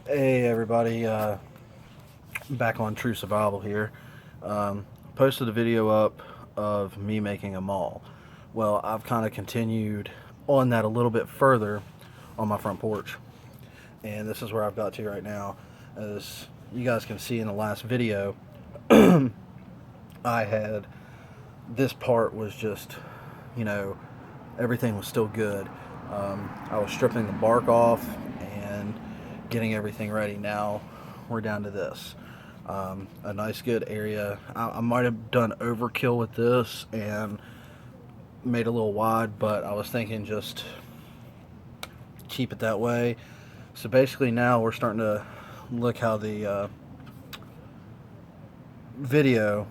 Hey everybody, back on True Survival here. Posted a video up of me making a maul. Well, I've kind of continued on that a little bit further on my front porch. And this is where I've got to right now. As you guys can see in the last video, I had this part was just, you know, everything was still good. I was stripping the bark off and getting everything ready. Now we're down to this. A nice good area. I might have done overkill with this and made a little wide, but I was thinking just keep it that way. So basically now we're starting to look how the video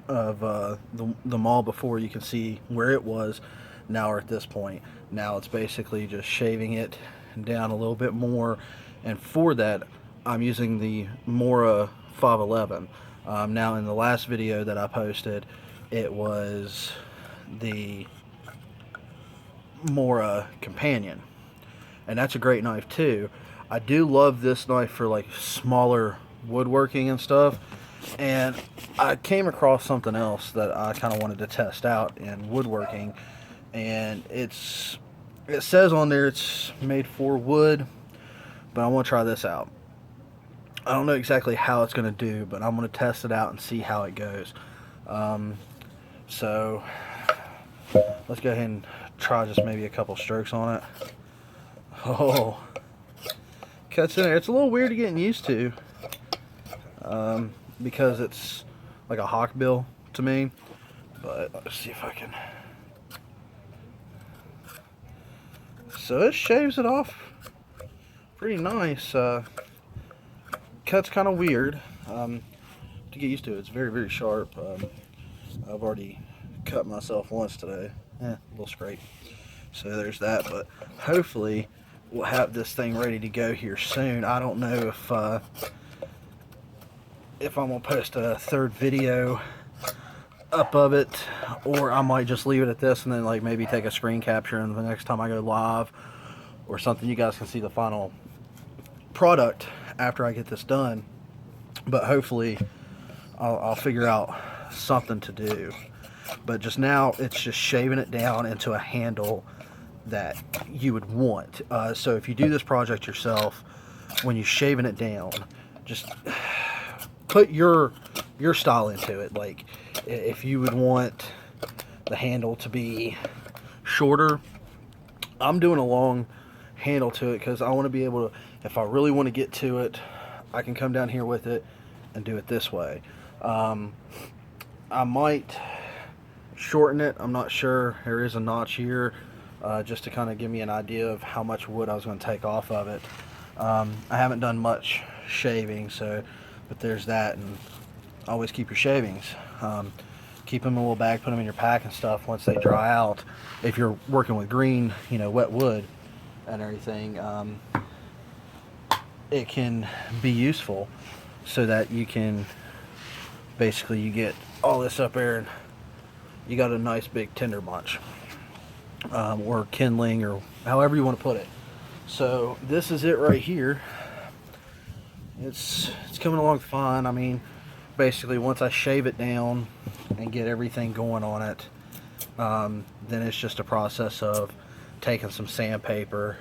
of the mall before, you can see where it was. Now we're at this point. Now it's basically just shaving it down a little bit more, and for that I'm using the Mora 511. Now in the last video that I posted, it was the Mora Companion, and that's a great knife too. I do love this knife for like smaller woodworking and stuff. And I came across something else that I kind of wanted to test out in woodworking, and it says on there it's made for wood, but I want to try this out. I don't know exactly how it's going to do, but I'm going to test it out and see how it goes. So let's go ahead and try just maybe a couple strokes on it. Oh, cuts in there. It's a little weird to getting used to. Because it's like a hawk bill to me, but let's see if I can. So it shaves it off pretty nice. Cut's kind of weird to get used to. It's very, very sharp. I've already cut myself once today. A little scrape. So there's that, but hopefully we'll have this thing ready to go here soon. I don't know if I'm gonna post a third video up of it, or I might just leave it at this and then like maybe take a screen capture, and the next time I go live or something, you guys can see the final product after I get this done. But hopefully I'll figure out something to do. But just now it's just shaving it down into a handle that you would want. So if you do this project yourself, when you're shaving it down, just put your style into it. Like if you would want the handle to be shorter, I'm doing a long handle to it because I want to be able to, if I really want to get to it, I can come down here with it and do it this way. I might shorten it, I'm not sure. There is a notch here just to kind of give me an idea of how much wood I was going to take off of it. I haven't done much shaving, so but there's that. And always keep your shavings. Keep them in a little bag, put them in your pack and stuff once they dry out. If you're working with green, wet wood and everything, it can be useful so that you can basically, you get all this up there and you got a nice big tinder bunch, or kindling, or however you want to put it. So this is it right here. It's coming along fine. I mean, basically once I shave it down and get everything going on it, then it's just a process of taking some sandpaper,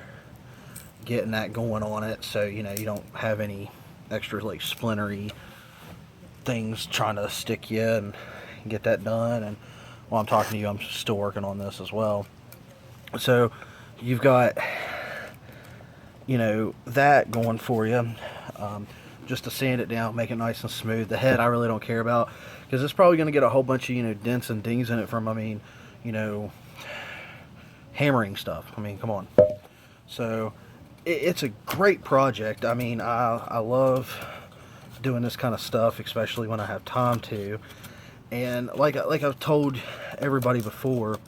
getting that going on it, so you don't have any extra like splintery things trying to stick you, and get that done. And while I'm talking to you, I'm still working on this as well. So you've got that going for you. Just to sand it down, make it nice and smooth. The head I really don't care about, because it's probably going to get a whole bunch of dents and dings in it from, hammering stuff. I mean, come on. So it's a great project. I mean, I love doing this kind of stuff, especially when I have time to. And like I've told everybody before,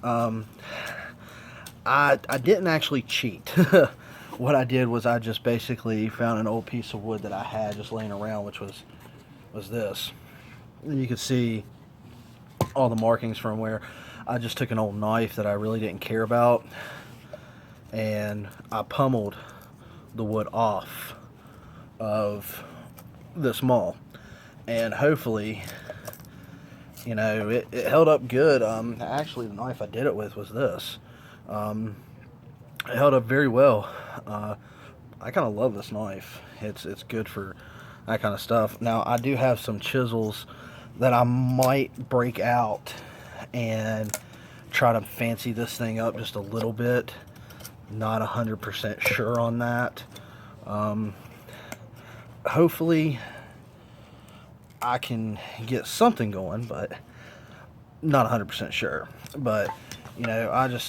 I didn't actually cheat. What I did was I just basically found an old piece of wood that I had just laying around, which was this. And you can see all the markings from where I just took an old knife that I really didn't care about, and I pummeled the wood off of this maul, and hopefully, you know, it held up good. Actually, the knife I did it with was this. It held up very well. I kind of love this knife. It's good for that kind of stuff. Now, I do have some chisels that I might break out and try to fancy this thing up just a little bit. Not 100% sure on that. Hopefully I can get something going, but not 100% sure. But, you know,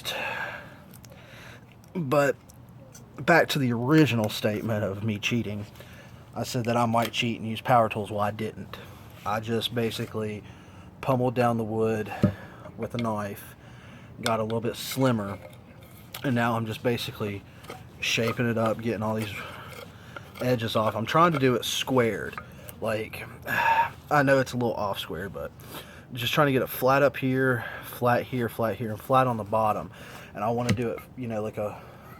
but back to the original statement of me cheating. I said that I might cheat and use power tools. Well, I didn't. I just basically pummeled down the wood with a knife, got a little bit slimmer, and now I'm just basically shaping it up, getting all these edges off. I'm trying to do it squared. Like, I know it's a little off square, but just trying to get it flat up here, flat here, and flat on the bottom. And I want to do it, you know, like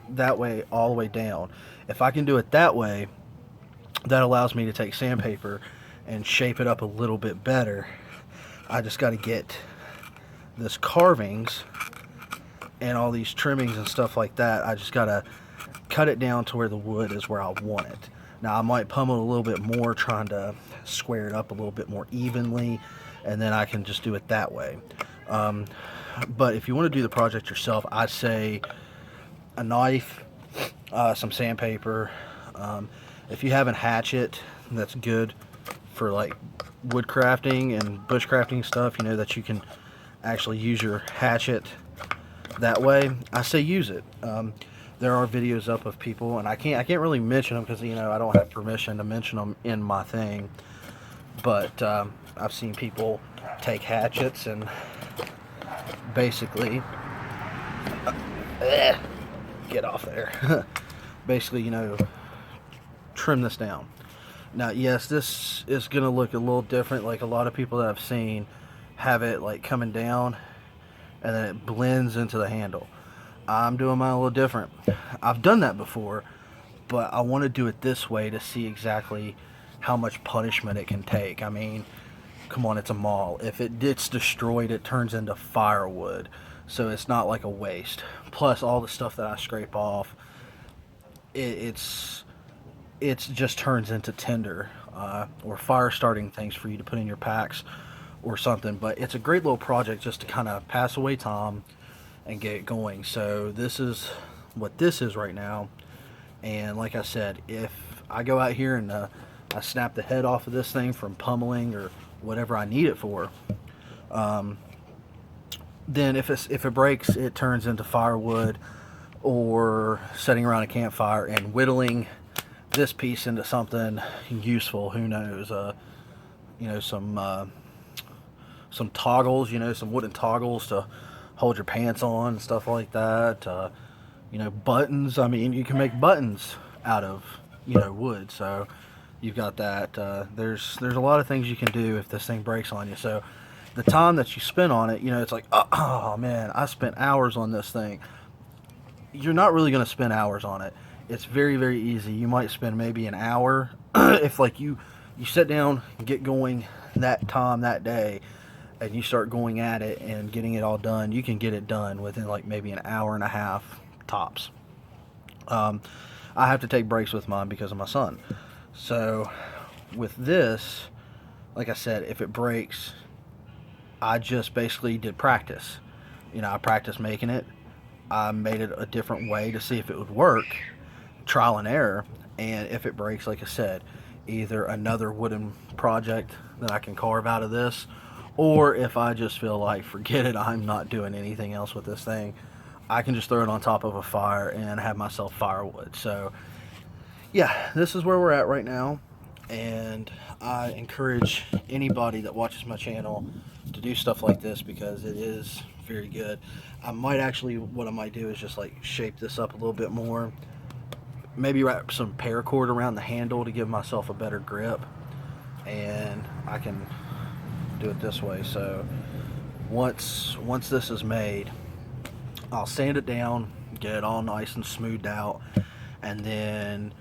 that way all the way down. If I can do it that way, that allows me to take sandpaper and shape it up a little bit better. I just got to get this carvings and all these trimmings and stuff like that. I just got to cut it down to where the wood is where I want it. Now, I might pummel a little bit more, trying to square it up a little bit more evenly, and then I can just do it that way. But if you want to do the project yourself, I'd say a knife, some sandpaper. If you have a hatchet, that's good for like wood crafting and bushcrafting stuff, you know, that you can actually use your hatchet that way. I say use it. There are videos up of people, and I can't really mention them because, you know, I don't have permission to mention them in my thing. But I've seen people take hatchets and basically get off there. Basically, you know, trim this down. Now, yes, this is gonna look a little different. Like a lot of people that I've seen have it like coming down and then it blends into the handle. I'm doing mine a little different. I've done that before, but I want to do it this way to see exactly how much punishment it can take. I mean, come on, it's a maul. If it gets destroyed, it turns into firewood, so it's not like a waste. Plus all the stuff that I scrape off, it's just turns into tinder or fire starting things for you to put in your packs or something. But it's a great little project just to kind of pass away time and get it going. So this is what this is right now. And like I said, if I go out here and I snap the head off of this thing from pummeling or whatever I need it for, then if it breaks, it turns into firewood or setting around a campfire and whittling this piece into something useful. Who knows? You know, some toggles, you know, some wooden toggles to hold your pants on and stuff like that. You know, buttons. I mean, you can make buttons out of, you know, wood. So you've got that. There's a lot of things you can do if this thing breaks on you. So the time that you spend on it, you know, it's like, oh man, I spent hours on this thing. You're not really going to spend hours on it. It's very, very easy. You might spend maybe an hour if like you sit down and get going that time that day and you start going at it and getting it all done. You can get it done within like maybe an hour and a half tops. I have to take breaks with mine because of my son. So with this, like I said, if it breaks, I just basically did practice. You know, I practiced making it. I made it a different way to see if it would work, trial and error. And if it breaks, like I said, either another wooden project that I can carve out of this, or if I just feel like, forget it, I'm not doing anything else with this thing, I can just throw it on top of a fire and have myself firewood. So yeah, this is where we're at right now, and I encourage anybody that watches my channel to do stuff like this because it is very good. I might actually, what I might do is just like shape this up a little bit more, maybe wrap some paracord around the handle to give myself a better grip, and I can do it this way. So once this is made, I'll sand it down, get it all nice and smoothed out, and then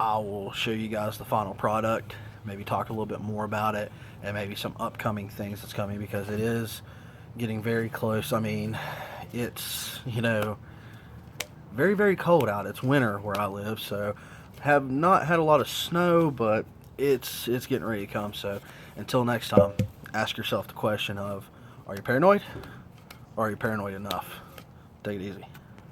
I will show you guys the final product, maybe talk a little bit more about it, and maybe some upcoming things that's coming, because it is getting very close. I mean, it's, you know, very, very cold out. It's winter where I live, so have not had a lot of snow, but it's getting ready to come. So until next time, ask yourself the question of, are you paranoid, or are you paranoid enough? Take it easy.